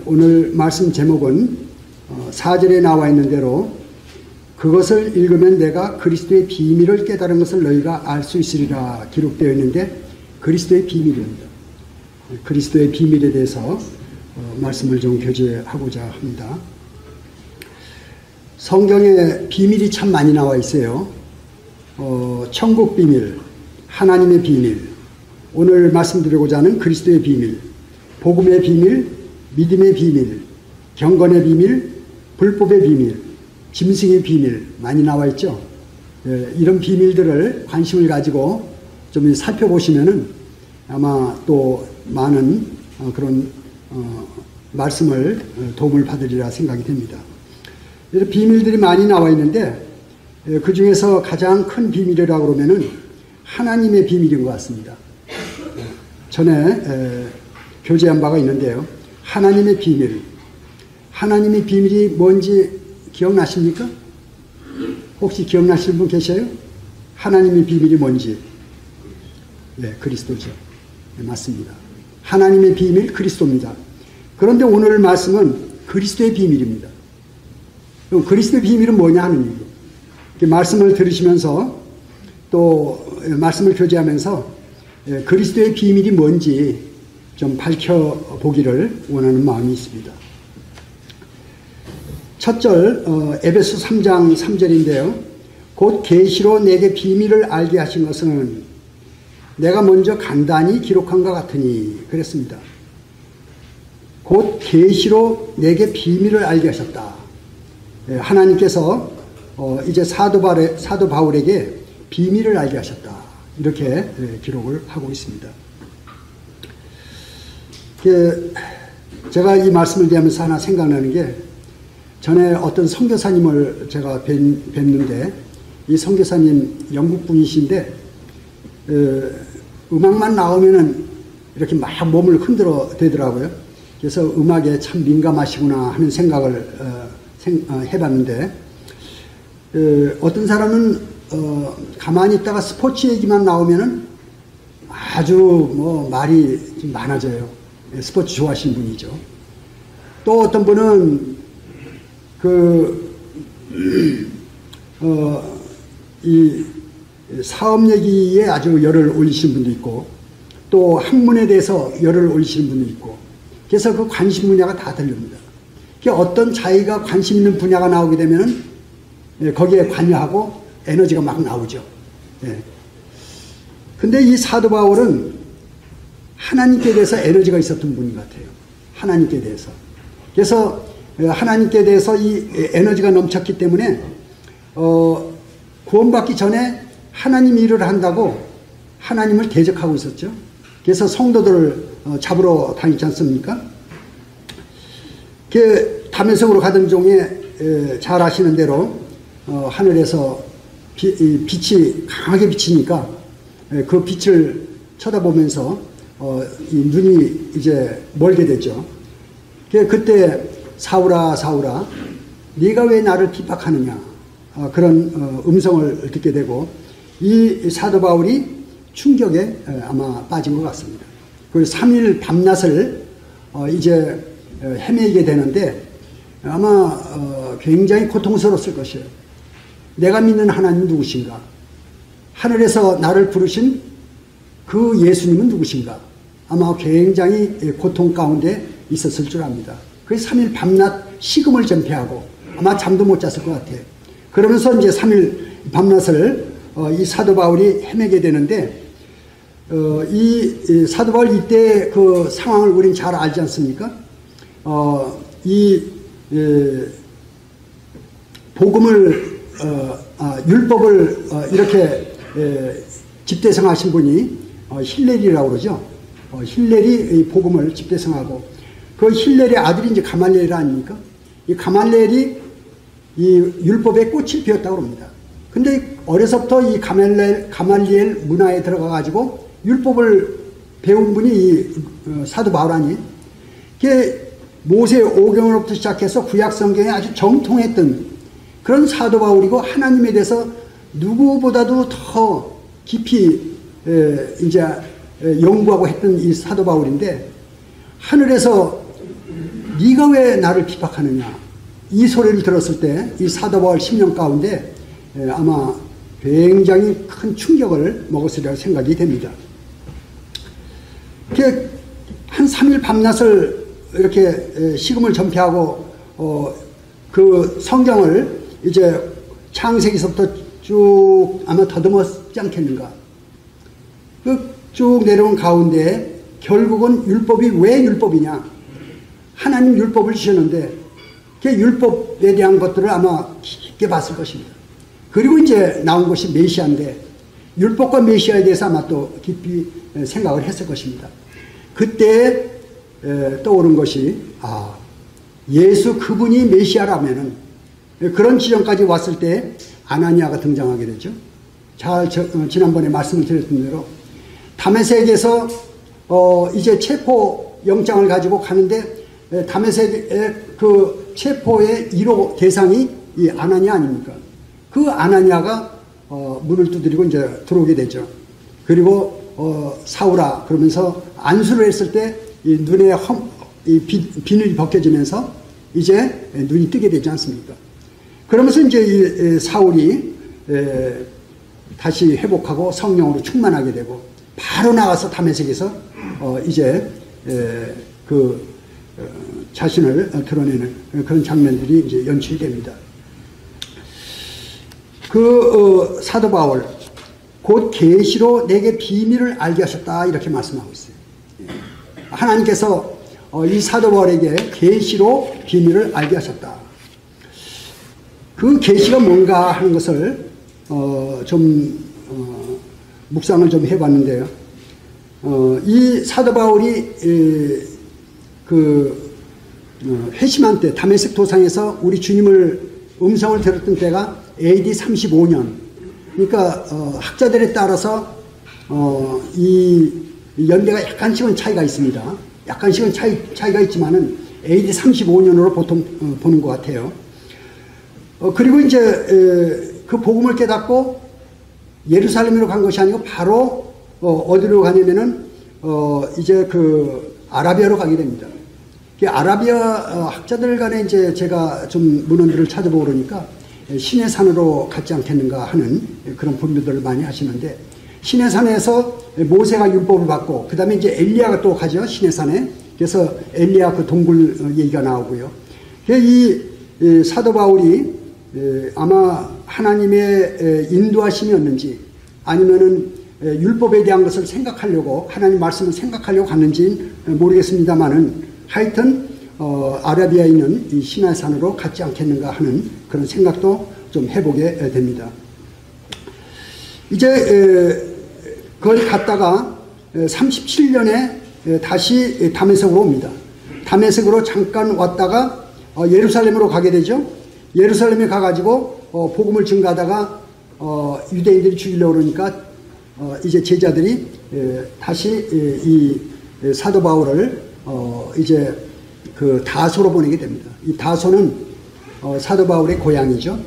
오늘 말씀 제목은 4절에 나와 있는 대로 그것을 읽으면 내가 그리스도의 비밀을 깨달은 것을 너희가 알 수 있으리라 기록되어 있는데, 그리스도의 비밀입니다. 그리스도의 비밀에 대해서 말씀을 좀 교제하고자 합니다. 성경에 비밀이 참 많이 나와 있어요. 천국 비밀, 하나님의 비밀, 오늘 말씀드리고자 하는 그리스도의 비밀, 복음의 비밀, 믿음의 비밀, 경건의 비밀, 불법의 비밀, 짐승의 비밀 많이 나와 있죠. 이런 비밀들을 관심을 가지고 좀 살펴보시면은 아마 또 많은 그런 말씀을 도움을 받으리라 생각이 됩니다. 이런 비밀들이 많이 나와 있는데 그 중에서 가장 큰 비밀이라고 그러면은 하나님의 비밀인 것 같습니다. 전에 교제한 바가 있는데요. 하나님의 비밀. 하나님의 비밀이 뭔지 기억나십니까? 혹시 기억나시는 분 계셔요? 하나님의 비밀이 뭔지. 네, 그리스도죠. 네, 맞습니다. 하나님의 비밀 그리스도입니다. 그런데 오늘 말씀은 그리스도의 비밀입니다. 그럼 그리스도의 비밀은 뭐냐 하는 얘기예요. 말씀을 들으시면서 또 말씀을 교제하면서 그리스도의 비밀이 뭔지 좀 밝혀보기를 원하는 마음이 있습니다. 첫 절 에베소 3장 3절인데요. 곧 계시로 내게 비밀을 알게 하신 것은 내가 먼저 간단히 기록한 것 같으니 그랬습니다. 곧 계시로 내게 비밀을 알게 하셨다. 하나님께서 이제 사도 바울에게 비밀을 알게 하셨다. 이렇게 기록을 하고 있습니다. 제가 이 말씀을 대하면서 하나 생각나는 게, 전에 어떤 선교사님을 제가 뵀는데, 이 선교사님 영국 분이신데 음악만 나오면은 이렇게 막 몸을 흔들어 대더라고요. 그래서 음악에 참 민감하시구나 하는 생각을 해봤는데, 어떤 사람은 가만히 있다가 스포츠 얘기만 나오면은 아주 뭐 말이 좀 많아져요. 스포츠 좋아하시는 분이죠. 또 어떤 분은 이 사업 얘기에 아주 열을 올리시는 분도 있고, 또 학문에 대해서 열을 올리시는 분도 있고, 그래서 그 관심 분야가 다 다릅니다. 어떤 자기가 관심 있는 분야가 나오게 되면은 거기에 관여하고 에너지가 막 나오죠. 근데 이 사도 바울은 하나님께 대해서 에너지가 있었던 분 같아요. 하나님께 대해서. 그래서 하나님께 대해서 이 에너지가 넘쳤기 때문에 구원받기 전에 하나님 일을 한다고 하나님을 대적하고 있었죠. 그래서 성도들을 잡으러 다니지 않습니까? 다메섹으로 가던 중에 잘 아시는 대로 하늘에서 빛이 강하게 비치니까 그 빛을 쳐다보면서 이 눈이 이제 멀게 되죠. 그때 사울아 사울아 네가 왜 나를 핍박하느냐, 그런 음성을 듣게 되고, 이 사도 바울이 충격에 아마 빠진 것 같습니다. 그리고 3일 밤낮을 이제 헤매게 되는데 아마 굉장히 고통스러웠을 것이에요. 내가 믿는 하나님은 누구신가? 하늘에서 나를 부르신 그 예수님은 누구신가? 아마 굉장히 고통 가운데 있었을 줄 압니다. 그래서 3일 밤낮 식음을 전폐하고 아마 잠도 못 잤을 것 같아요. 그러면서 이제 3일 밤낮을 이 사도 바울이 헤매게 되는데, 이 사도 바울 이때 그 상황을 우린 잘 알지 않습니까? 복음을 율법을 이렇게 집대성하신 분이 힐렐이라고 그러죠. 힐렐이 이 복음을 집대성하고, 그 힐렐의 아들이 이제 가말리엘 아닙니까? 이 가말리엘이 이 율법에 꽃을 피웠다고 합니다. 근데 어려서부터 이 가말리엘 문화에 들어가 가지고 율법을 배운 분이 이 사도 바울 아니에요? 모세 오경으로부터 시작해서 구약 성경에 아주 정통했던 그런 사도 바울이고, 하나님에 대해서 누구보다도 더 깊이 이제 연구하고 했던 이 사도 바울인데, 하늘에서 네가 왜 나를 비박하느냐. 이 소리를 들었을 때 이 사도 바울 10년 가운데 아마 굉장히 큰 충격을 먹었으리라고 생각이 됩니다. 한 3일 밤낮을 이렇게 식음을 전폐하고 그 성경을 이제 창세기서부터 쭉 아마 더듬었지 않겠는가. 그 쭉 내려온 가운데 결국은 율법이 왜 율법이냐. 하나님 율법을 주셨는데 그 율법에 대한 것들을 아마 깊게 봤을 것입니다. 그리고 이제 나온 것이 메시아인데 율법과 메시아에 대해서 아마 또 깊이 생각을 했을 것입니다. 그때 떠오른 것이 예수 그분이 메시아라면은 그런 지점까지 왔을 때 아나니아가 등장하게 되죠. 지난번에 말씀을 드렸던 대로 다메섹에서 이제 체포 영장을 가지고 가는데 다메섹의 그 체포의 1호 대상이 이 아나니아 아닙니까? 그 아나니아가 문을 두드리고 이제 들어오게 되죠. 그리고 사울아 그러면서 안수를 했을 때 이 눈에 이 비늘이 벗겨지면서 이제 눈이 뜨게 되지 않습니까? 그러면서 이제 이 사울이 다시 회복하고 성령으로 충만하게 되고 바로 나가서 다메섹에서 이제 자신을 드러내는 그런 장면들이 이제 연출이 됩니다. 사도 바울 곧 계시로 내게 비밀을 알게 하셨다 이렇게 말씀하고 있어요. 하나님께서 이 사도 바울에게 계시로 비밀을 알게 하셨다. 그 계시가 뭔가 하는 것을 묵상을 좀 해봤는데요. 이 사도 바울이 회심한 때 다메섹 도상에서 우리 주님을 음성을 들었던 때가 AD 35년. 그러니까 학자들에 따라서 이 연대가 약간씩은 차이가 있습니다. 약간씩은 차이가 있지만은 AD 35년으로 보통 보는 것 같아요. 그리고 이제 그 복음을 깨닫고 예루살렘으로 간 것이 아니고 바로 어디로 가냐면은 이제 아라비아로 가게 됩니다. 아라비아 학자들 간에 이제 제가 좀 문헌들을 찾아보고 그러니까 신의 산으로 갔지 않겠는가 하는 그런 분류들을 많이 하시는데 신의 산에서 모세가 율법을 받고 그 다음에 이제 엘리야가 또 가죠. 신의 산에. 그래서 엘리야 그 동굴 얘기가 나오고요. 이 사도 바울이 아마 하나님의 인도하심이었는지 아니면은 율법에 대한 것을 생각하려고 하나님 말씀을 생각하려고 갔는지는 모르겠습니다만은 하여튼 아라비아에 있는 이 시나이 산으로 갔지 않겠는가 하는 그런 생각도 좀 해보게 됩니다. 이제 그걸 갔다가 37년에 다시 다메섹으로 옵니다. 다메섹으로 잠깐 왔다가 예루살렘으로 가게 되죠. 예루살렘에 가가지고 복음을 증가하다가 유대인들이 죽이려고 그러니까 이제 제자들이 다시 이 사도 바울을 이제 다소로 보내게 됩니다. 이 다소는 사도 바울의 고향이죠.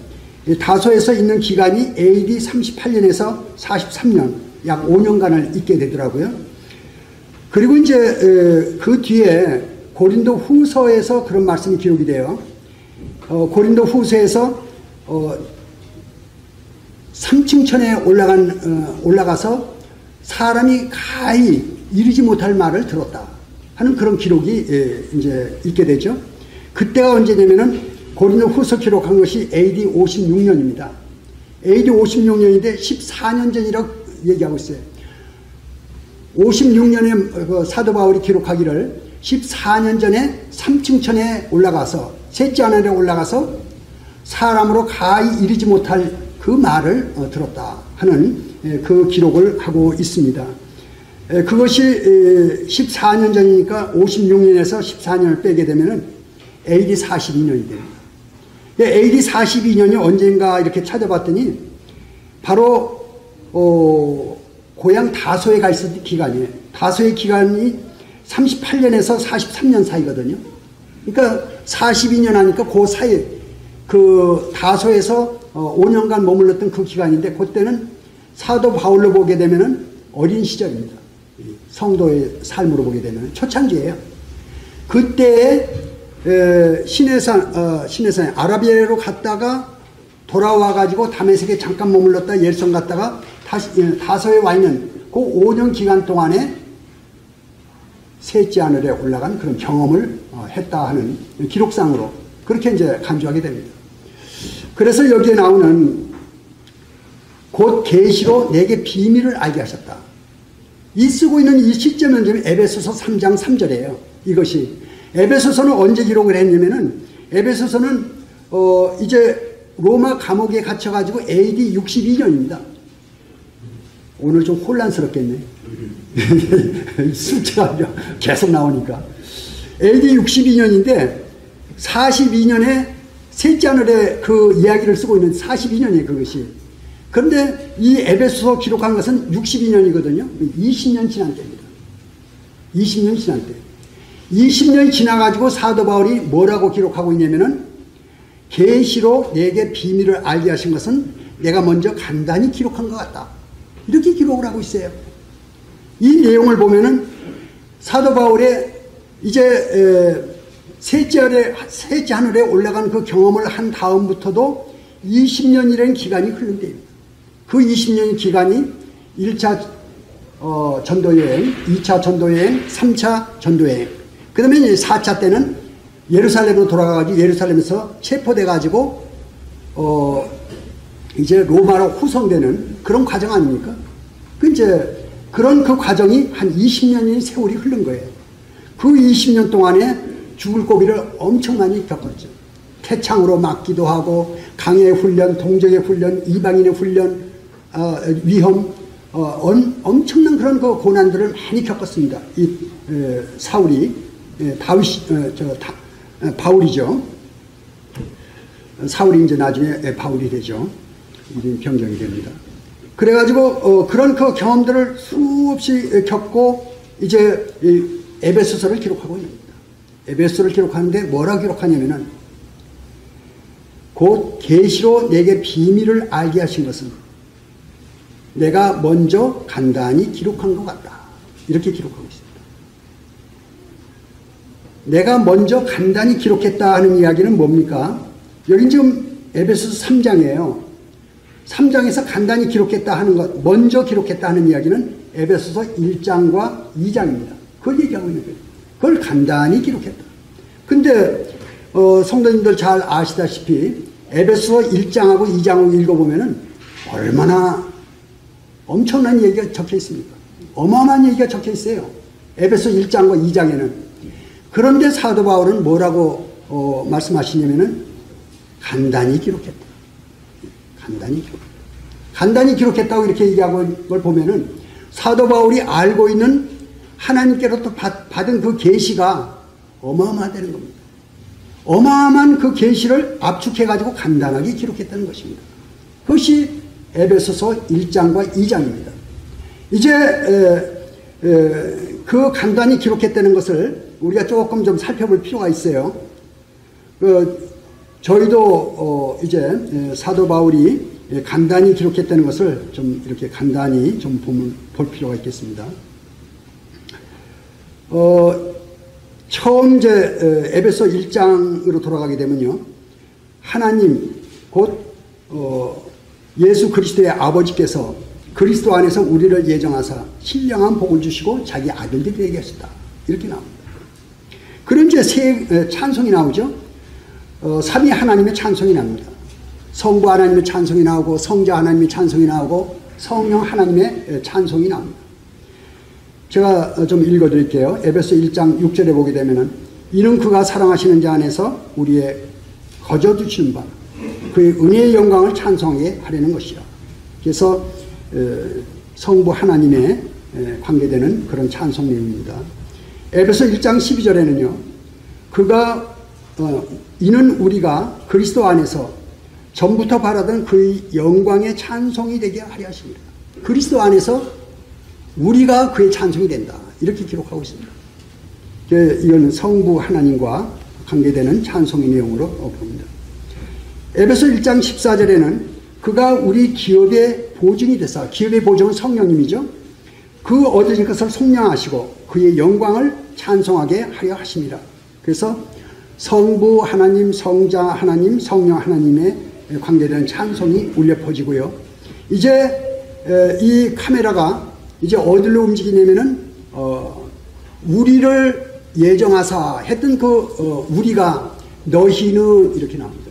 이 다소에서 있는 기간이 AD 38년에서 43년, 약 5년간을 있게 되더라고요. 그리고 이제 그 뒤에 고린도 후서에서 그런 말씀이 기록이 돼요. 고린도 후서에서 3층 천에 올라가서 사람이 가히 이르지 못할 말을 들었다 하는 그런 기록이 이제 있게 되죠. 그때가 언제냐면은 고린도 후서 기록한 것이 AD 56년입니다. AD 56년인데 14년 전이라고 얘기하고 있어요. 56년에 사도 바울이 기록하기를 14년 전에 3층 천에 올라가서 셋째 하늘에 올라가서 사람으로 가히 이르지 못할 그 말을 들었다 하는 그 기록을 하고 있습니다. 그것이 14년 전이니까 56년에서 14년을 빼게 되면은 AD 42년이 됩니다. AD 42년이 언젠가 이렇게 찾아봤더니 바로 고향 다소에 가 있었던 기간이에요. 다소의 기간이 38년에서 43년 사이거든요. 그러니까 42년 하니까 그 사이 그 다소에서 5년간 머물렀던 그 기간인데 그때는 사도 바울로 보게 되면은 어린 시절입니다. 성도의 삶으로 보게 되면 초창기예요. 그때에 시내산 아라비아로 갔다가 돌아와가지고 다메섹에 잠깐 머물렀다 예루살렘 갔다가 다시 다소에 와 있는 그 5년 기간 동안에 셋째 하늘에 올라간 그런 경험을 했다 하는 기록상으로 그렇게 이제 간주하게 됩니다. 그래서 여기에 나오는 곧 계시로 내게 비밀을 알게 하셨다. 이 쓰고 있는 이 시제 면접은 에베소서 3장 3절이에요. 이것이 에베소서는 언제 기록을 했냐면은 에베소서는 이제 로마 감옥에 갇혀가지고 AD 62년입니다. 오늘 좀 혼란스럽겠네. 숫자가 계속 나오니까. AD 62년인데 42년에 셋째 하늘에 그 이야기를 쓰고 있는 42년이에요. 그것이. 그런데 이 에베소서 기록한 것은 62년이거든요. 20년 지난 때입니다. 20년 지난 때. 20년이 지나가지고 사도 바울이 뭐라고 기록하고 있냐면은 계시로 내게 비밀을 알게 하신 것은 내가 먼저 간단히 기록한 것 같다. 이렇게 기록을 하고 있어요. 이 내용을 보면은 사도 바울의 이제 셋째 하늘에 올라간 그 경험을 한 다음부터도 20년이라는 기간이 흐른 때입니다. 그 20년 기간이 1차 전도여행, 2차 전도여행, 3차 전도여행. 그 다음에 4차 때는 예루살렘으로 돌아가가지고 예루살렘에서 체포돼가지고 이제 로마로 후송되는 그런 과정 아닙니까? 그 이제 그런 그 과정이 한 20년의 세월이 흐른 거예요. 그 20년 동안에 죽을 고비를 엄청 많이 겪었죠. 태창으로 맞기도 하고 강의 훈련, 동정의 훈련, 이방인의 훈련, 위험, 엄청난 그런 그 고난들을 많이 겪었습니다. 이 사울이 바울이죠. 사울이 이제 나중에 바울이 되죠. 이름이 변경이 됩니다. 그래가지고 그런 그 경험들을 수없이 겪고 이제 에베소서를 기록하고 있는 겁니다. 에베소서를 기록하는데 뭐라고 기록하냐면은 곧 계시로 내게 비밀을 알게 하신 것은 내가 먼저 간단히 기록한 것 같다. 이렇게 기록하고 있습니다. 내가 먼저 간단히 기록했다 하는 이야기는 뭡니까? 여기 지금 에베소서 3장이에요. 3장에서 간단히 기록했다 하는 것, 먼저 기록했다 하는 이야기는 에베소서 1장과 2장입니다. 그걸 얘기하고 있는 거예요. 그걸 간단히 기록했다. 근데 성도님들 잘 아시다시피 에베소서 1장하고 2장을 읽어보면은 얼마나 엄청난 얘기가 적혀 있습니까? 어마어마한 얘기가 적혀 있어요. 에베소 1장과 2장에는. 그런데 사도 바울은 뭐라고 말씀하시냐면은 간단히 기록했다. 간단히 기록했다. 간단히 기록했다고 이렇게 얘기하는 걸 보면은 사도 바울이 알고 있는 하나님께로부터 받은 그 계시가 어마어마하다는 겁니다. 어마어마한 그 계시를 압축해가지고 간단하게 기록했다는 것입니다. 그것이 에베소서 1장과 2장입니다. 이제 그 간단히 기록했다는 것을 우리가 조금 좀 살펴볼 필요가 있어요. 저희도 이제 사도 바울이 간단히 기록했다는 것을 좀 이렇게 간단히 좀 볼 필요가 있겠습니다. 처음 이제 에베소 1장으로 돌아가게 되면요, 하나님 곧 예수 그리스도의 아버지께서 그리스도 안에서 우리를 예정하사 신령한 복을 주시고 자기 아들들이 되게 하셨다. 이렇게 나옵니다. 그런 이제 세 찬송이 나오죠. 삼위 하나님의 찬송이 납니다. 성부 하나님의 찬송이 나오고 성자 하나님의 찬송이 나오고 성령 하나님의 찬송이 나옵니다. 제가 좀 읽어드릴게요. 에베소 1장 6절에 보게 되면은 이는 그가 사랑하시는 자 안에서 우리의 거저주시는 바 그의 은혜의 영광을 찬송하게 하려는 것이라. 그래서 성부 하나님에 관계되는 그런 찬송 내용입니다. 에베소 1장 12절에는요. 그가 이는 우리가 그리스도 안에서 전부터 바라던 그의 영광의 찬송이 되게 하려 하십니다. 그리스도 안에서 우리가 그의 찬송이 된다. 이렇게 기록하고 있습니다. 이거는 성부 하나님과 관계되는 찬송의 내용으로 봅니다. 에베소 1장 14절에는 그가 우리 기업의 보증이 되사, 기업의 보증은 성령님이죠. 그 얻으신 것을 속량하시고 그의 영광을 찬송하게 하려 하십니다. 그래서 성부 하나님, 성자 하나님, 성령 하나님의 관계되는 찬송이 울려 퍼지고요. 이제 이 카메라가 이제 어디로 움직이냐면은 우리를 예정하사 했던 그 우리가 너희는 이렇게 나옵니다.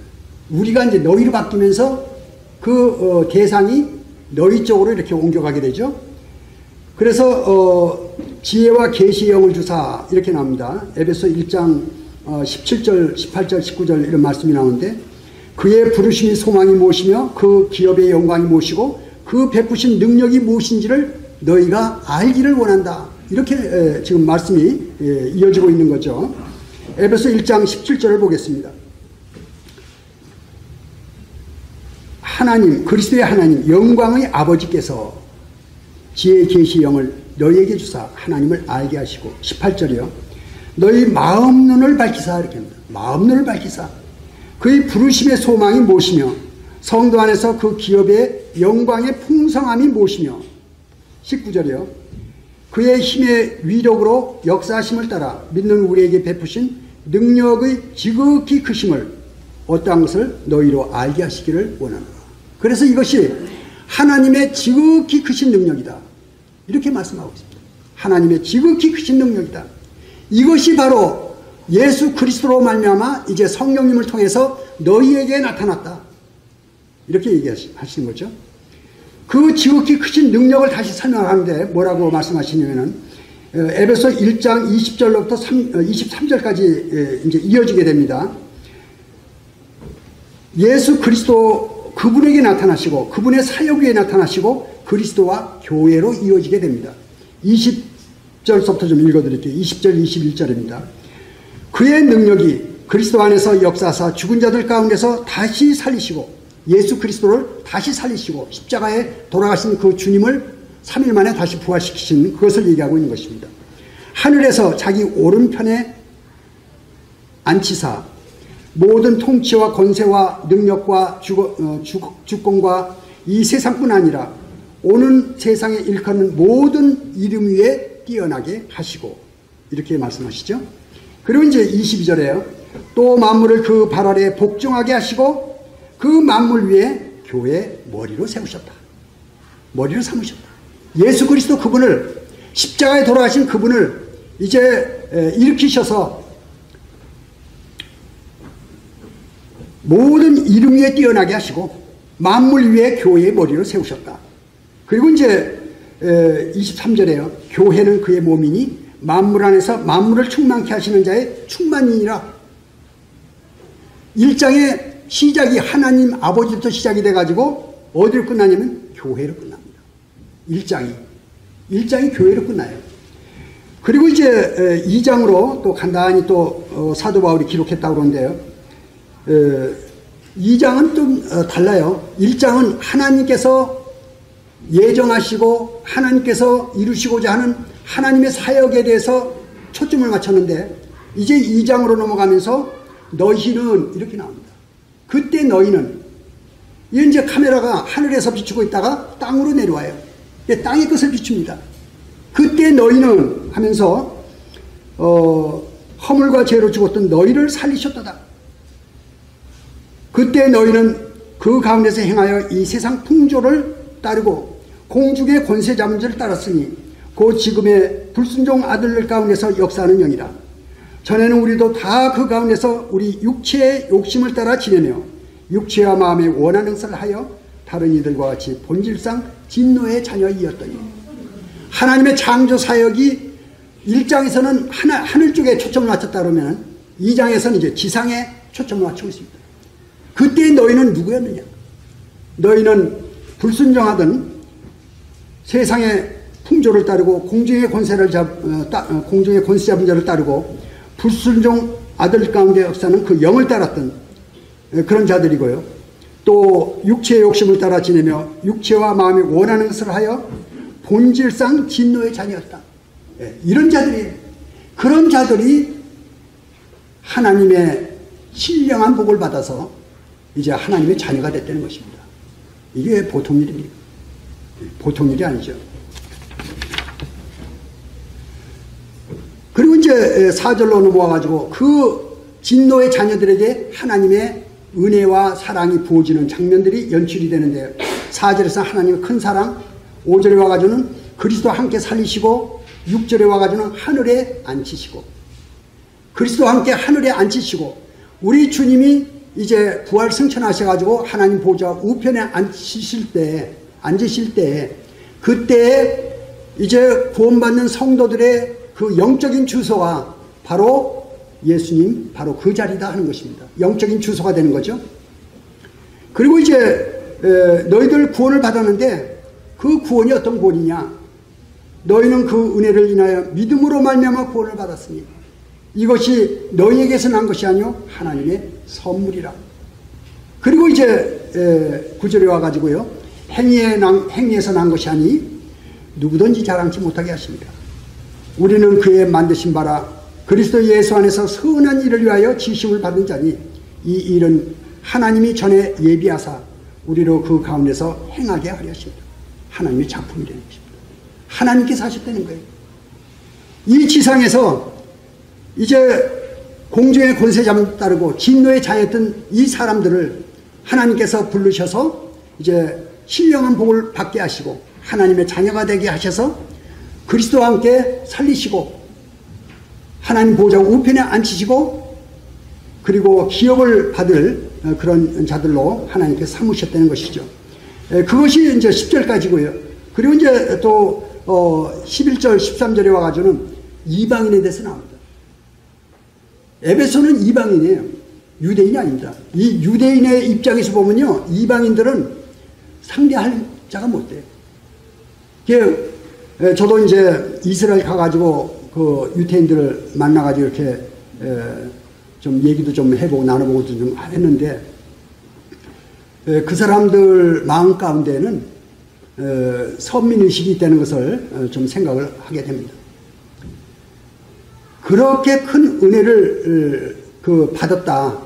우리가 이제 너희로 바뀌면서 그 대상이 너희 쪽으로 이렇게 옮겨가게 되죠. 그래서 지혜와 계시의 영을 주사 이렇게 나옵니다. 에베소 1장 17절, 18절, 19절 이런 말씀이 나오는데 그의 부르심이 소망이 무엇이며 그 기업의 영광이 무엇이고 그 베푸신 능력이 무엇인지를 너희가 알기를 원한다. 이렇게 지금 말씀이 이어지고 있는 거죠. 에베소 1장 17절을 보겠습니다. 하나님, 그리스도의 하나님, 영광의 아버지께서 지혜의 계시 영을 너희에게 주사 하나님을 알게 하시고 18절이요. 너희 마음 눈을 밝히사 이렇게 합니다. 마음 눈을 밝히사 그의 부르심의 소망이 무엇이며 성도 안에서 그 기업의 영광의 풍성함이 무엇이며 19절이요. 그의 힘의 위력으로 역사하심을 따라 믿는 우리에게 베푸신 능력의 지극히 크심을 어떠한 것을 너희로 알게 하시기를 원하노라. 그래서 이것이 하나님의 지극히 크신 능력이다. 이렇게 말씀하고 있습니다. 하나님의 지극히 크신 능력이다. 이것이 바로 예수 그리스도로 말미암아 이제 성령님을 통해서 너희에게 나타났다. 이렇게 얘기하시는 거죠. 그 지극히 크신 능력을 다시 설명하는데 뭐라고 말씀하시냐면은 에베소 1장 20절로부터 23절까지 이제 이어지게 됩니다. 예수 그리스도 그분에게 나타나시고 그분의 사역 위에 나타나시고 그리스도와 교회로 이어지게 됩니다. 20절부터 좀 읽어드릴게요. 20절 21절입니다. 그의 능력이 그리스도 안에서 역사하사 죽은 자들 가운데서 다시 살리시고 예수 그리스도를 다시 살리시고 십자가에 돌아가신 그 주님을 3일 만에 다시 부활시키신 그것을 얘기하고 있는 것입니다. 하늘에서 자기 오른편에 앉히사 모든 통치와 권세와 능력과 주권과 이 세상뿐 아니라 오는 세상에 일컫는 모든 이름 위에 뛰어나게 하시고 이렇게 말씀하시죠. 그리고 이제 22절에요. 또 만물을 그 발 아래 복종하게 하시고 그 만물 위에 교회 머리로 세우셨다. 머리로 삼으셨다. 예수 그리스도 그분을 십자가에 돌아가신 그분을 이제 일으키셔서 모든 이름 위에 뛰어나게 하시고 만물 위에 교회의 머리로 세우셨다. 그리고 이제 23절에요. 교회는 그의 몸이니 만물 안에서 만물을 충만케 하시는 자의 충만이니라. 1장의 시작이 하나님 아버지부터 시작이 돼가지고 어디로 끝나냐면 교회로 끝납니다. 1장이 교회로 끝나요. 그리고 이제 2장으로 또 간단히 또 사도 바울이 기록했다고 그러는데요. 2장은 좀 달라요. 1장은 하나님께서 예정하시고 하나님께서 이루시고자 하는 하나님의 사역에 대해서 초점을 맞췄는데 이제 2장으로 넘어가면서 너희는 이렇게 나옵니다. 그때 너희는 이제 카메라가 하늘에서 비추고 있다가 땅으로 내려와요. 땅의 끝을 비춥니다. 그때 너희는 하면서 허물과 죄로 죽었던 너희를 살리셨도다. 그때 너희는 그 가운데서 행하여 이 세상 풍조를 따르고 공중의 권세 잡은 자를 따랐으니 그 지금의 불순종 아들들 가운데서 역사하는 영이라. 전에는 우리도 다 그 가운데서 우리 육체의 욕심을 따라 지내며 육체와 마음의 원하는 것을 하여 다른 이들과 같이 본질상 진노의 자녀이었더니 하나님의 창조 사역이 1장에서는 하늘 쪽에 초점을 맞췄다 그러면 2장에서는 이제 지상에 초점을 맞추고 있습니다. 그때 너희는 누구였느냐? 너희는 불순종하던 세상의 풍조를 따르고 공중의 권세 잡은 자를 따르고 불순종 아들 가운데 역사는 그 영을 따랐던 그런 자들이고요. 또 육체의 욕심을 따라 지내며 육체와 마음이 원하는 것을 하여 본질상 진노의 자녀였다. 이런 자들이에요. 그런 자들이 하나님의 신령한 복을 받아서 이제 하나님의 자녀가 됐다는 것입니다. 이게 보통 일입니까? 보통 일이 아니죠. 그리고 이제 4절로 넘어와가지고 그 진노의 자녀들에게 하나님의 은혜와 사랑이 부어지는 장면들이 연출이 되는데 4절에서 하나님의 큰 사랑, 5절에 와가지고는 그리스도와 함께 살리시고 6절에 와가지고는 하늘에 앉히시고 그리스도와 함께 하늘에 앉히시고 우리 주님이 이제 부활 승천하셔가지고 하나님 보좌 우편에 앉으실 때 그때 이제 구원받는 성도들의 그 영적인 주소가 바로 예수님, 바로 그 자리다 하는 것입니다. 영적인 주소가 되는 거죠. 그리고 이제 너희들 구원을 받았는데 그 구원이 어떤 구원이냐? 너희는 그 은혜를 인하여 믿음으로 말미암아 구원을 받았으니 이것이 너희에게서 난 것이 아니요 하나님의 선물이라. 그리고 이제 9절에 와가지고요. 행위에서 난 것이 아니 누구든지 자랑치 못하게 하십니다. 우리는 그의 만드신 바라 그리스도 예수 안에서 선한 일을 위하여 지심을 받은 자니 이 일은 하나님이 전에 예비하사 우리로 그 가운데서 행하게 하려 하십니다. 하나님의 작품이 되는 것입니다. 하나님께서 하셨다는 거예요. 이 지상에서 이제 공중의 권세자만 따르고 진노의 자였던 이 사람들을 하나님께서 부르셔서 이제 신령한 복을 받게 하시고 하나님의 자녀가 되게 하셔서 그리스도와 함께 살리시고 하나님 보좌 우편에 앉히시고 그리고 기업을 받을 그런 자들로 하나님께 삼으셨다는 것이죠. 그것이 이제 10절까지고요. 그리고 이제 또 11절, 13절에 와가지고는 이방인에 대해서 나옵니다. 에베소는 이방인이에요. 유대인이 아닙니다. 이 유대인의 입장에서 보면요, 이방인들은 상대할 자가 못 돼요. 저도 이제 이스라엘 가가지고 그 유태인들을 만나가지고 이렇게 좀 얘기도 좀 해보고 나눠보고 좀 했는데 그 사람들 마음 가운데는 선민의식이 있다는 것을 좀 생각을 하게 됩니다. 그렇게 큰 은혜를 받았다.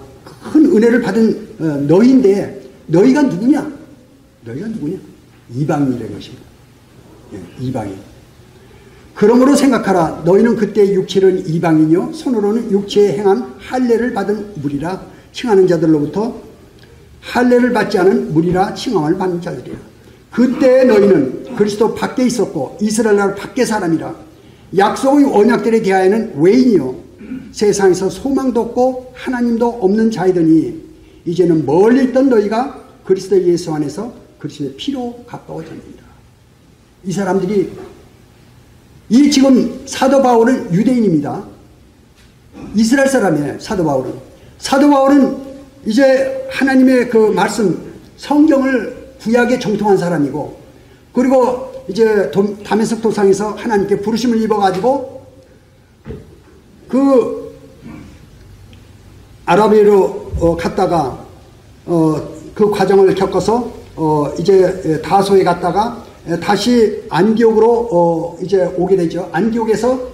큰 은혜를 받은 너희인데 너희가 누구냐? 너희가 누구냐? 이방인이라는 것입니다. 이방인. 그러므로 생각하라. 너희는 그때 육체는 이방인이요 손으로는 육체에 행한 할례를 받은 무리라 칭하는 자들로부터 할례를 받지 않은 무리라 칭함을 받는 자들이라. 그때 너희는 그리스도 밖에 있었고 이스라엘 나라 밖에 사람이라 약속의 언약들에 대하여는 외인이요 세상에서 소망도 없고 하나님도 없는 자이더니 이제는 멀리 있던 너희가 그리스도 예수 안에서 그리스도의 피로 가까워졌느니라. 이 사람들이 이 지금 사도 바울은 유대인입니다. 이스라엘 사람이에요. 사도 바울은. 사도 바울은 이제 하나님의 그 말씀 성경을 구약에 정통한 사람이고 그리고 이제 다메섹 도상에서 하나님께 부르심을 입어가지고 그 아라비아로 갔다가 그 과정을 겪어서 이제 다소에 갔다가 다시 안디옥으로 이제 오게 되죠. 안디옥에서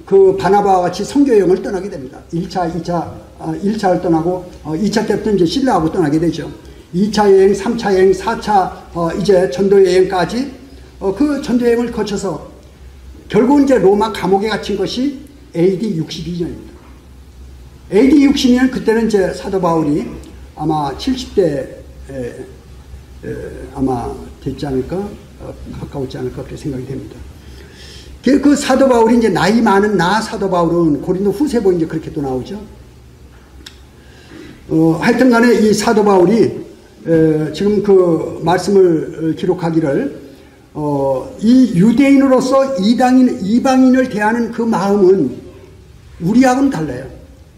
그 바나바와 같이 선교 여행을 떠나게 됩니다. 1차를 떠나고 2차 때부터 이제 신라하고 떠나게 되죠. 2차 여행, 3차 여행, 4차 이제 전도 여행까지 그 전도 여행을 거쳐서 결국 이제 로마 감옥에 갇힌 것이 AD 62년입니다. AD 62년 그때는 이제 사도 바울이 아마 70대 아마 됐지 않을까? 가까웠지 않을까? 그렇게 생각이 됩니다. 그 사도 바울이 이제 나이 많은 사도 바울은 고린도 후세보 이제 그렇게 또 나오죠. 하여튼 간에 이 사도 바울이 지금 그 말씀을 기록하기를 이 유대인으로서 이방인을 대하는 그 마음은 우리하고는 달라요.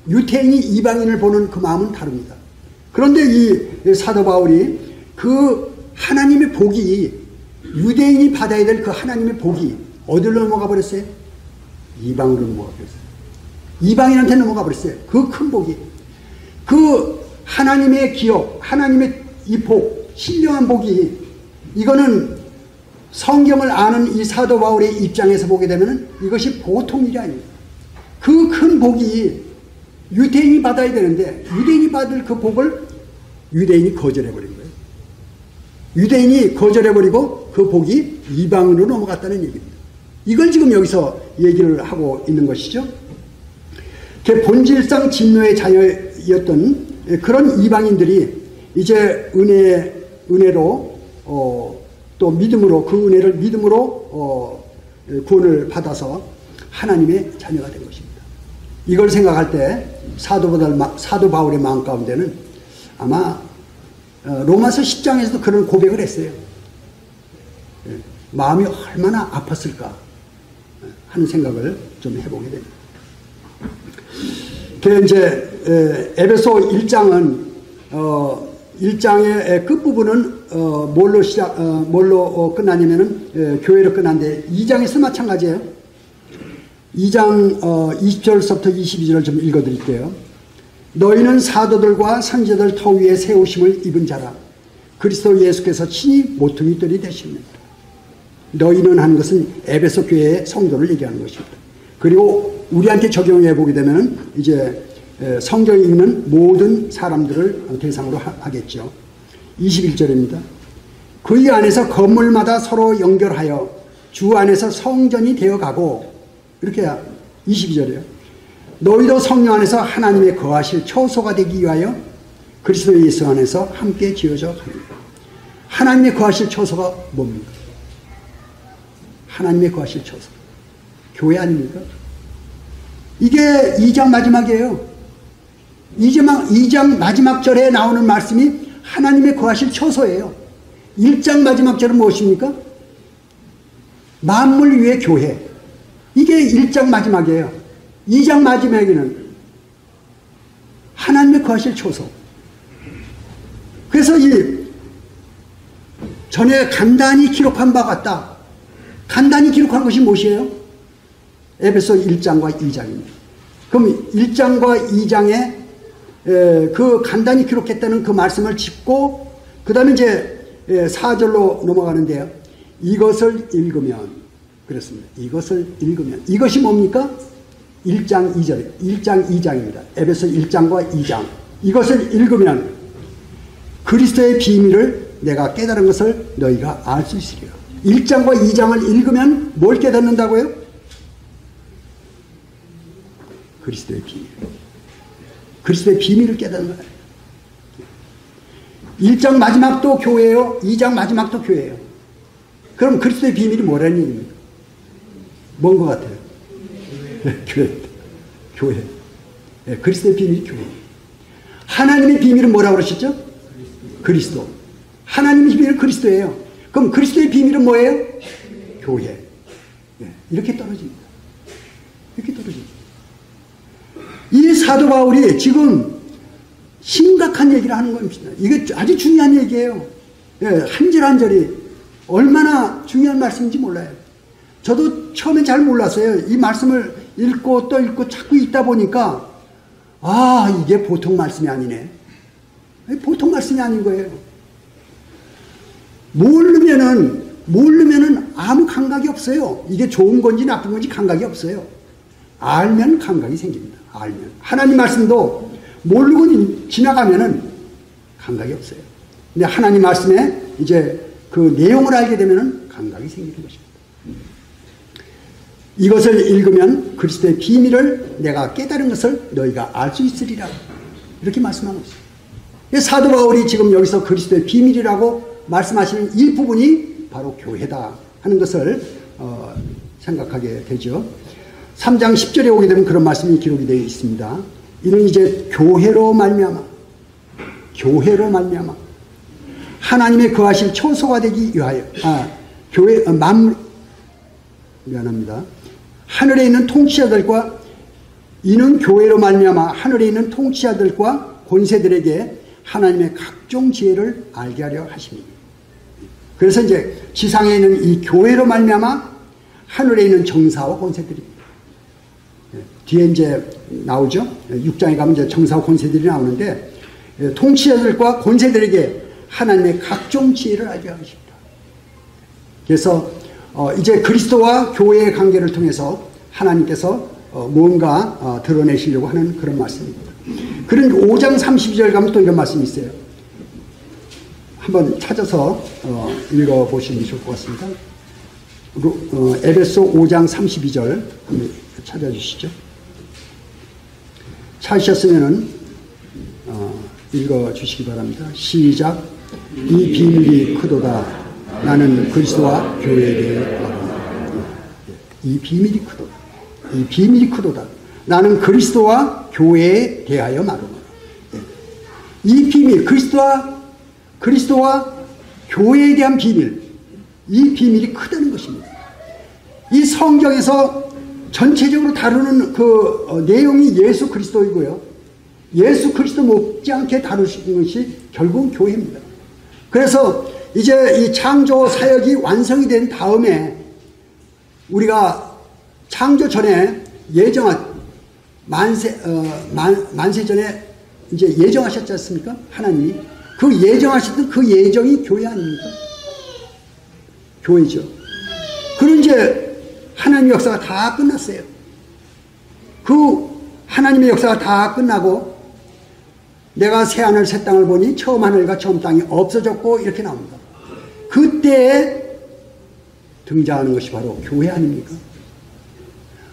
유태인이 이방인을 보는 그 마음은 다릅니다. 그런데 이 사도 바울이 그 하나님의 복이 유대인이 받아야 될 그 하나님의 복이 어디로 넘어가 버렸어요? 이방으로 넘어가 버렸어요. 이방인한테 넘어가 버렸어요. 그 큰 복이. 그 하나님의 기업, 하나님의 이 복, 신령한 복이 이거는 성경을 아는 이 사도 바울의 입장에서 보게 되면 이것이 보통 일이 아닙니다. 그 큰 복이 유대인이 받아야 되는데 유대인이 받을 그 복을 유대인이 거절해버린 거예요. 유대인이 거절해버리고 그 복이 이방으로 넘어갔다는 얘기입니다. 이걸 지금 여기서 얘기를 하고 있는 것이죠. 본질상 진노의 자녀였던 그런 이방인들이 이제 은혜로 또 믿음으로, 그 은혜를 믿음으로 구원을 받아서 하나님의 자녀가 된 것입니다. 이걸 생각할 때 사도 바울의 마음 가운데는 아마 로마서 10장에서도 그런 고백을 했어요. 마음이 얼마나 아팠을까 하는 생각을 좀 해보게 됩니다. 그 이제 에베소 1장은 1장의 끝부분은 뭘로 끝나냐면은 교회로 끝났는데 2장에서 마찬가지예요. 2장 20절부터 22절을 좀 읽어드릴게요. 너희는 사도들과 선지자들 터 위에 세우심을 입은 자라. 그리스도 예수께서 친히 모퉁이들이 되십니다. 너희는 하는 것은 에베소 교회의 성도를 얘기하는 것입니다. 그리고 우리한테 적용해 보게 되면 이제 성경에 있는 모든 사람들을 대상으로 하겠죠. 21절입니다. 그의 안에서 건물마다 서로 연결하여 주 안에서 성전이 되어가고, 이렇게 22절이에요. 너희도 성령 안에서 하나님의 거하실 처소가 되기 위하여 그리스도 예수 안에서 함께 지어져 갑니다. 하나님의 거하실 처소가 뭡니까? 하나님의 거하실 처소. 교회 아닙니까? 이게 2장 마지막이에요. 2장 마지막 절에 나오는 말씀이 하나님의 거하실 처소예요. 1장 마지막 절은 무엇입니까? 만물 위의 교회. 이게 1장 마지막이에요. 2장 마지막에는 하나님의 거하실 처소. 그래서 이 전에 간단히 기록한 바 같다. 간단히 기록한 것이 무엇이에요? 에베소 1장과 2장입니다. 그럼 1장과 2장에 그 간단히 기록했다는 그 말씀을 짚고 그 다음에 이제 4절로 넘어가는데요. 이것을 읽으면, 그렇습니다. 이것을 읽으면. 이것이 뭡니까? 1장 2절, 1장 2장입니다. 에베소 1장과 2장. 이것을 읽으면 그리스도의 비밀을 내가 깨달은 것을 너희가 알 수 있으리라. 1장과 2장을 읽으면 뭘 깨닫는다고요? 그리스도의 비밀. 그리스도의 비밀을 깨닫는 거예요. 1장 마지막도 교회예요. 2장 마지막도 교회예요. 그럼 그리스도의 비밀이 뭐라는 얘기입니까? 뭔 것 같아요? 교회. 교회. 네, 그리스도의 비밀이 교회. 하나님의 비밀은 뭐라고 그러셨죠? 그리스도. 하나님의 비밀은 그리스도예요. 그럼 그리스도의 비밀은 뭐예요? 교회. 네, 이렇게 떨어집니다. 이렇게 떨어집니다. 이 사도 바울이 지금 심각한 얘기를 하는 겁니다. 이게 아주 중요한 얘기예요. 예, 한 절 한 절이 얼마나 중요한 말씀인지 몰라요. 저도 처음엔 잘 몰랐어요. 이 말씀을 읽고 또 읽고 자꾸 읽다 보니까 아, 이게 보통 말씀이 아니네. 보통 말씀이 아닌 거예요. 모르면은 아무 감각이 없어요. 이게 좋은 건지 나쁜 건지 감각이 없어요. 알면 감각이 생깁니다. 알면. 하나님 말씀도 모르고 지나가면은 감각이 없어요. 근데 하나님 말씀에 이제 그 내용을 알게 되면은 감각이 생기는 것입니다. 이것을 읽으면 그리스도의 비밀을 내가 깨달은 것을 너희가 알 수 있으리라. 이렇게 말씀하고 있어요. 사도 바울이 지금 여기서 그리스도의 비밀이라고 말씀하시는 이 부분이 바로 교회다 하는 것을 생각하게 되죠. 3장 10절에 오게 되면 그런 말씀이 기록이 되어 있습니다. 이는 이제 교회로 말미암아 하나님의 거하실 처소가 되기 위하여 교회 미안합니다. 하늘에 있는 통치자들과 이는 교회로 말미암아 하늘에 있는 통치자들과 권세들에게 하나님의 각종 지혜를 알게 하려 하십니다. 그래서 이제 지상에 있는 이 교회로 말미암아 하늘에 있는 정사와 권세들입니다. 뒤에 이제 나오죠. 6장에 가면 이제 정사와 권세들이 나오는데 통치자들과 권세들에게 하나님의 각종 지혜를 알게 하십니다. 그래서 이제 그리스도와 교회의 관계를 통해서 하나님께서 뭔가 드러내시려고 하는 그런 말씀입니다. 그런 5장 32절 가면 또 이런 말씀이 있어요. 한번 찾아서 읽어보시는 게 좋을 것 같습니다. 에베소 5장 32절 한번 찾아주시죠. 찾으셨으면은 읽어주시기 바랍니다. 시작. 이 비밀이 크도다. 나는 그리스도와 교회에 대해 말한다. 이 비밀이 크도다. 이 비밀이 크도다. 나는 그리스도와 교회에 대하여 말하노라. 이 비밀, 그리스도와 교회에 대한 비밀, 이 비밀이 크다는 것입니다. 이 성경에서 전체적으로 다루는 그 내용이 예수 그리스도이고요. 예수 그리스도 못지않게 다루시는 것이 결국은 교회입니다. 그래서 이제 이 창조 사역이 완성이 된 다음에 우리가 창조 전에 만세 전에 이제 예정하셨지 않습니까? 하나님이. 그 예정하셨던 그 예정이 교회 아닙니까? 교회죠. 그런 이제 하나님의 역사가 다 끝났어요. 그 하나님의 역사가 다 끝나고 내가 새 하늘 새 땅을 보니 처음 하늘과 처음 땅이 없어졌고 이렇게 나옵니다. 그때에 등장하는 것이 바로 교회 아닙니까?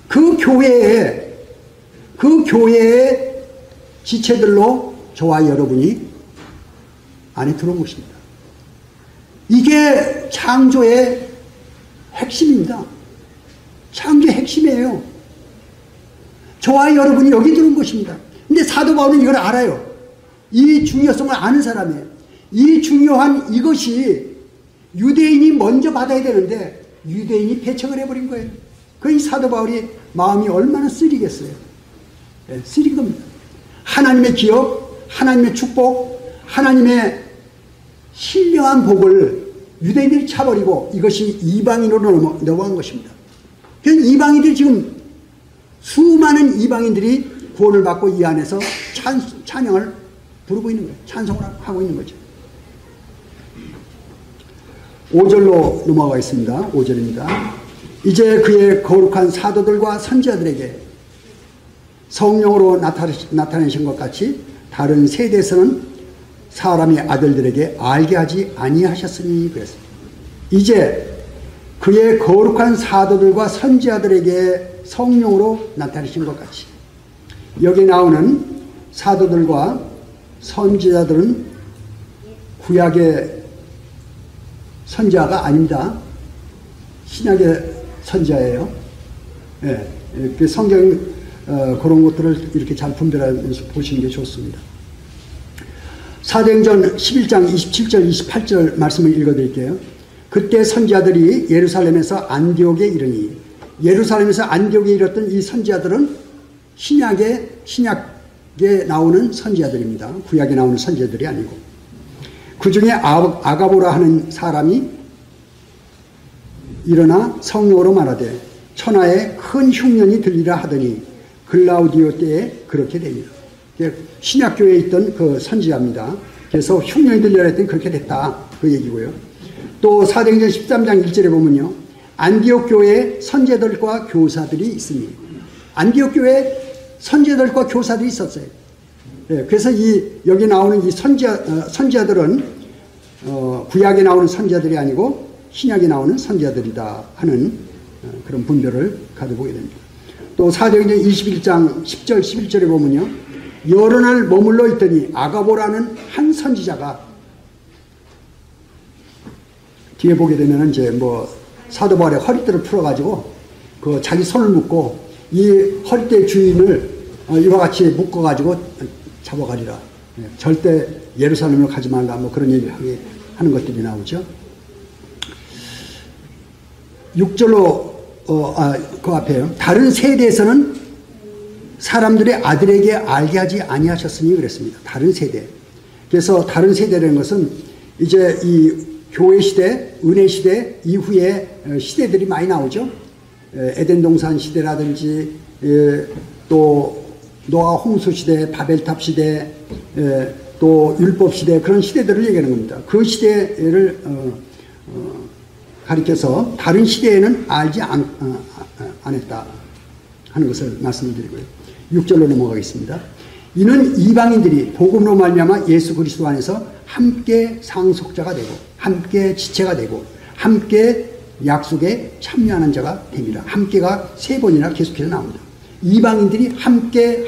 그 교회의 지체들로 저와 여러분이 안에 들어온 것입니다. 이게 창조의 핵심입니다. 창조의 핵심이에요. 저와 여러분이 여기 들어온 것입니다. 근데 사도 바울은 이걸 알아요. 이 중요성을 아는 사람이에요. 이 중요한 이것이 유대인이 먼저 받아야 되는데 유대인이 배척을 해버린 거예요. 그 이 사도 바울이 마음이 얼마나 쓰리겠어요. 네, 쓰린 겁니다. 하나님의 기업, 하나님의 축복, 하나님의 신령한 복을 유대인들이 차버리고 이것이 이방인으로 넘어간 것입니다. 그래서 이방인들이 지금 수많은 이방인들이 구원을 받고 이 안에서 찬양을 부르고 있는 거예요. 찬송을 하고 있는 거죠. 5절로 넘어가겠습니다. 5절입니다. 이제 그의 거룩한 사도들과 선지자들에게 성령으로 나타내신 것 같이 다른 세대에서는 사람의 아들들에게 알게 하지 아니하셨으니 그랬습니다. 이제 그의 거룩한 사도들과 선지자들에게 성령으로 나타내신 것 같이. 여기 나오는 사도들과 선지자들은 구약의 선지자가 아닙니다. 신약의 선지자예요. 예, 그 성경 그런 것들을 이렇게 잘 분별하면서 보시는 게 좋습니다. 사도행전 11장 27절 28절 말씀을 읽어드릴게요. 그때 선지자들이 예루살렘에서 안디옥에 이르니, 예루살렘에서 안디옥에 이르렀던 이 선지자들은 신약에 나오는 선지자들입니다. 구약에 나오는 선지자들이 아니고. 그 중에 아가보라 하는 사람이 일어나 성령으로 말하되 천하에 큰 흉년이 들리라 하더니 글라우디오 때에 그렇게 됩니다. 신약교회에 있던 그 선지자입니다. 그래서 흉년이 들리라 했더니 그렇게 됐다. 그 얘기고요. 또 사도행전 13장 1절에 보면요. 안디옥 교회에 선지자들과 교사들이 있으니, 안디옥 교회에 선지자들과 교사들이 있었어요. 네, 그래서 여기 나오는 이 선지자들은 구약에 나오는 선지자들이 아니고 신약에 나오는 선지자들이다 하는 그런 분별을 가져보게 됩니다. 또 사도행전 21장 10절 11절에 보면요. 여러 날 머물러 있더니 아가보라는 한 선지자가, 뒤에 보게 되면 이제 사도 바울의 허리띠를 풀어가지고 그 자기 손을 묶고 이 허리띠의 주인을 이와 같이 묶어가지고 잡아가리라. 절대 예루살렘으로 가지 말라. 그런 얘기를 하는 것들이 나오죠. 6절로 그 앞에요. 다른 세대에서는 사람들의 아들에게 알게 하지 아니하셨으니 그랬습니다. 다른 세대. 그래서 다른 세대라는 것은 이제 이 교회 시대, 은혜 시대 이후에 시대들이 많이 나오죠. 에덴 동산 시대라든지 또 노아 홍수 시대, 바벨탑 시대, 또 율법 시대, 그런 시대들을 얘기하는 겁니다. 그 시대를 가리켜서 다른 시대에는 알지 않았다 하는 것을 말씀드리고요. 6절로 넘어가겠습니다. 이는 이방인들이 복음으로 말미암아 예수 그리스도 안에서 함께 상속자가 되고 함께 지체가 되고 함께 약속에 참여하는 자가 됩니다. 함께가 3번이나 계속해서 나옵니다. 이방인들이 함께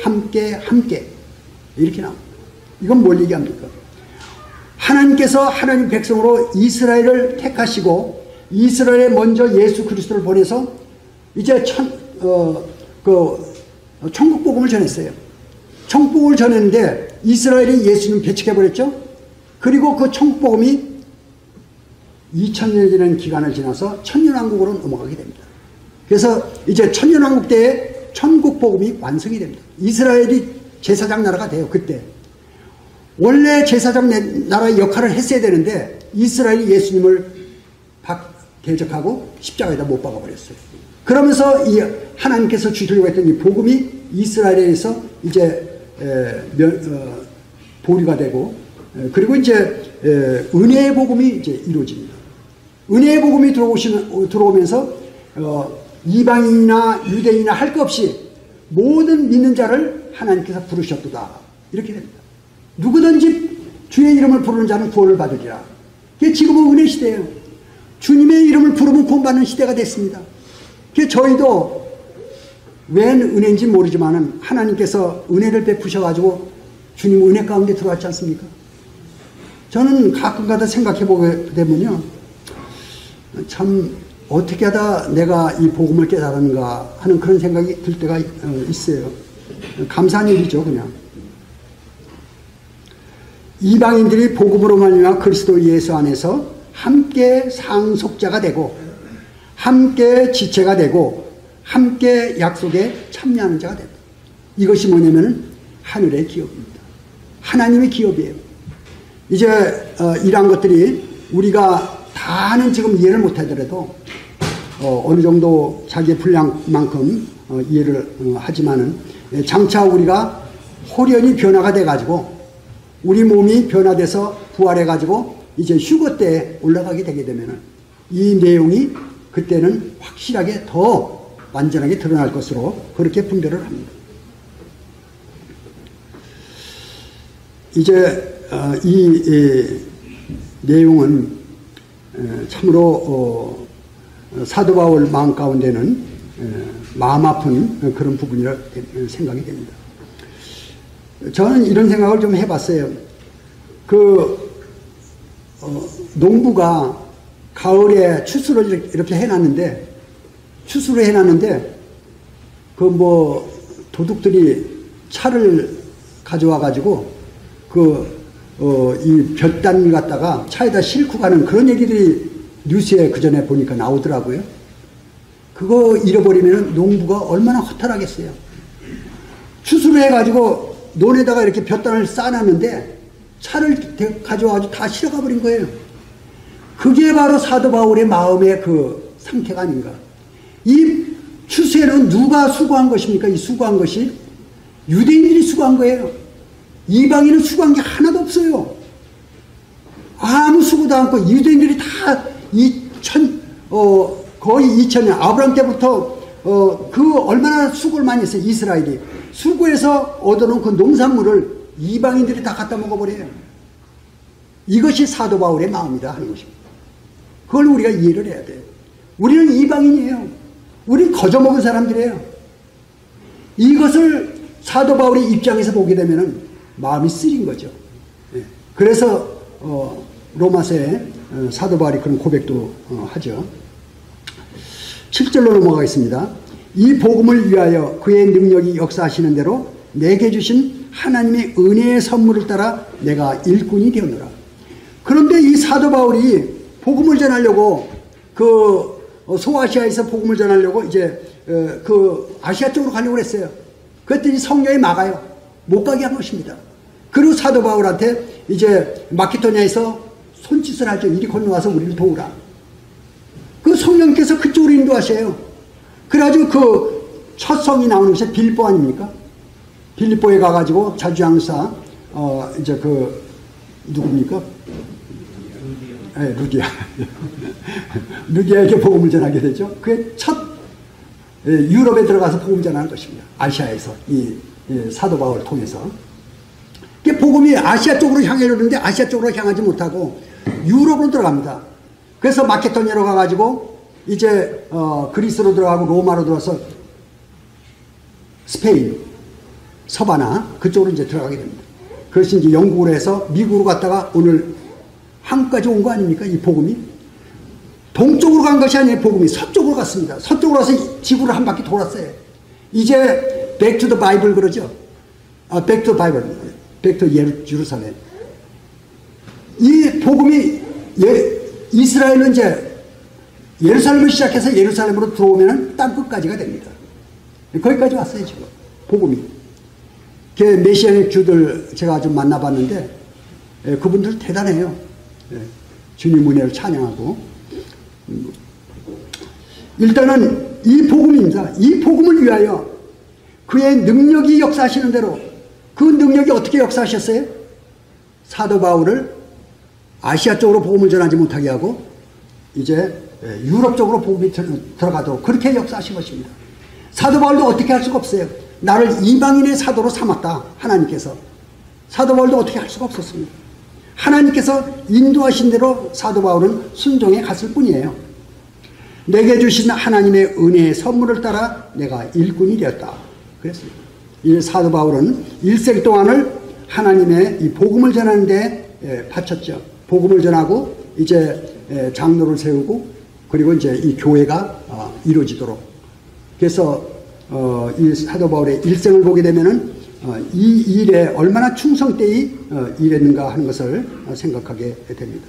이렇게 나옵니다. 이건 뭘 얘기합니까? 하나님께서 하나님 백성으로 이스라엘을 택하시고 이스라엘에 먼저 예수 그리스도를 보내서 이제 천국 복음을 전했어요. 천국 복음을 전했는데 이스라엘이 예수님 배척해버렸죠. 그리고 그 천국 복음이 2000년이라는 기간을 지나서 천년왕국으로 넘어가게 됩니다. 그래서 이제 천년왕국 때에 천국 복음이 완성이 됩니다. 이스라엘이 제사장 나라가 돼요. 그때 원래 제사장 나라의 역할을 했어야 되는데 이스라엘이 예수님을 대적하고 십자가에다 못 박아버렸어요. 그러면서 이 하나님께서 주시려고 했던 이 복음이 이스라엘에서 이제 보류가 되고, 그리고 이제 은혜의 복음이 이제 이루어집니다. 은혜의 복음이 들어오면서 이방인이나 유대인이나 할 것 없이 모든 믿는 자를 하나님께서 부르셨도다. 이렇게 됩니다. 누구든지 주의 이름을 부르는 자는 구원을 받으리라. 이게 지금은 은혜 시대예요. 주님의 이름을 부르면 구원받는 시대가 됐습니다. 그래서 저희도 웬 은혜인지 모르지만 하나님께서 은혜를 베푸셔가지고 주님 은혜 가운데 들어왔지 않습니까? 저는 가끔가다 생각해보게 되면요, 참 어떻게 하다 내가 이 복음을 깨달았는가 하는 그런 생각이 들 때가 있어요. 감사한 일이죠. 그냥 이방인들이 복음으로 말미암아 그리스도 예수 안에서 함께 상속자가 되고 함께 지체가 되고 함께 약속에 참여하는 자가 된다. 이것이 뭐냐면 하늘의 기업입니다. 하나님의 기업이에요. 이제 이러한 것들이 우리가 다는 지금 이해를 못하더라도 어느 정도 자기의 분량만큼 이해를 하지만은 장차 우리가 호련히 변화가 돼가지고 우리 몸이 변화돼서 부활해가지고 이제 휴거 때에 올라가게 되게 되면은 이 내용이 그때는 확실하게 더 완전하게 드러날 것으로 그렇게 분별을 합니다. 이제 이 내용은 참으로 사도 바울 마음 가운데는 마음 아픈 그런 부분이라 생각이 됩니다. 저는 이런 생각을 좀 해봤어요. 농부가 가을에 추수를 이렇게 해놨는데, 도둑들이 차를 가져와가지고, 이 볕단을 갖다가 차에다 싣고 가는 그런 얘기들이 뉴스에 그 전에 보니까 나오더라고요. 그거 잃어버리면 농부가 얼마나 허탈하겠어요. 추수를 해가지고 논에다가 이렇게 볕단을 쌓아놨는데 차를 가져와가지고 다 실어가 버린 거예요. 그게 바로 사도 바울의 마음의 그 상태가 아닌가. 이 추수에는 누가 수고한 것입니까? 이 수고한 것이 유대인들이 수고한 거예요. 이방인은 수고한 게 하나도 없어요. 아무 수고도 않고 유대인들이 다 거의 2000년 아브라함 때부터 그 얼마나 수고를 많이 했어요. 이스라엘이 수고해서 얻어놓은 그 농산물을 이방인들이 다 갖다 먹어버려요. 이것이 사도 바울의 마음이다 하는 것입니다. 그걸 우리가 이해를 해야 돼요. 우리는 이방인이에요. 우리는 거저먹은 사람들이에요. 이것을 사도 바울의 입장에서 보게 되면 마음이 쓰린 거죠. 그래서 로마서에 사도 바울이 그런 고백도 하죠. 7절로 넘어가겠습니다. 이 복음을 위하여 그의 능력이 역사하시는 대로 내게 주신 하나님의 은혜의 선물을 따라 내가 일꾼이 되었노라. 그런데 이 사도 바울이 복음을 전하려고 소아시아에서 복음을 전하려고 이제 아시아 쪽으로 가려고 했어요. 그랬더니 성령이 막아요. 못 가게 한 것입니다. 그리고 사도 바울한테 이제 마케도냐에서 손짓을 하죠. 이리 건너와서 우리를 도우라. 그 성령께서 그쪽으로 인도하셔요. 그래가지고 그 첫 성이 나오는 것이 빌립보 아닙니까? 빌립보에 가가지고 자주장사 이제 누굽니까? 루디아. 루디아에게 복음을 전하게 되죠. 그게 첫 유럽에 들어가서 복음 전하는 것입니다. 아시아에서 이 사도 바울을 통해서. 복음이 아시아 쪽으로 향하려는데 아시아 쪽으로 향하지 못하고 유럽으로 들어갑니다. 그래서 마케도냐로 가가지고 이제 그리스로 들어가고 로마로 들어와서 스페인, 서바나 그쪽으로 이제 들어가게 됩니다. 그것이 이제 영국으로 해서 미국으로 갔다가 오늘 한국까지 온 거 아닙니까? 이 복음이 동쪽으로 간 것이 아니에요. 복음이 서쪽으로 갔습니다. 서쪽으로 가서 지구를 한 바퀴 돌았어요. 이제 back to the Bible 그러죠. back to the Bible, back to 예루살렘. 이 복음이 이스라엘은 이제 예루살렘을 시작해서 예루살렘으로 들어오면 땅 끝까지가 됩니다. 거기까지 왔어요 지금 복음이. 그 메시아닉 주들 제가 좀 만나봤는데 그분들 대단해요. 주님 은혜를 찬양하고 일단은 이 복음입니다. 이 복음을 위하여 그의 능력이 역사하시는 대로 그 능력이 어떻게 역사하셨어요? 사도 바울을 아시아 쪽으로 복음을 전하지 못하게 하고 이제 유럽 쪽으로 복음이 들어가도록 그렇게 역사하신 것입니다. 사도 바울도 어떻게 할 수가 없어요. 나를 이방인의 사도로 삼았다. 하나님께서. 사도 바울도 어떻게 할 수가 없었습니다. 하나님께서 인도하신 대로 사도 바울은 순종해 갔을 뿐이에요. 내게 주신 하나님의 은혜의 선물을 따라 내가 일꾼이 되었다. 그랬습니다. 이 사도 바울은 일생 동안을 하나님의 이 복음을 전하는 데 바쳤죠. 복음을 전하고 이제 장로를 세우고 그리고 이제 이 교회가 이루어지도록. 그래서 이 사도 바울의 일생을 보게 되면은 이 일에 얼마나 충성되이 일했는가 하는 것을 생각하게 됩니다.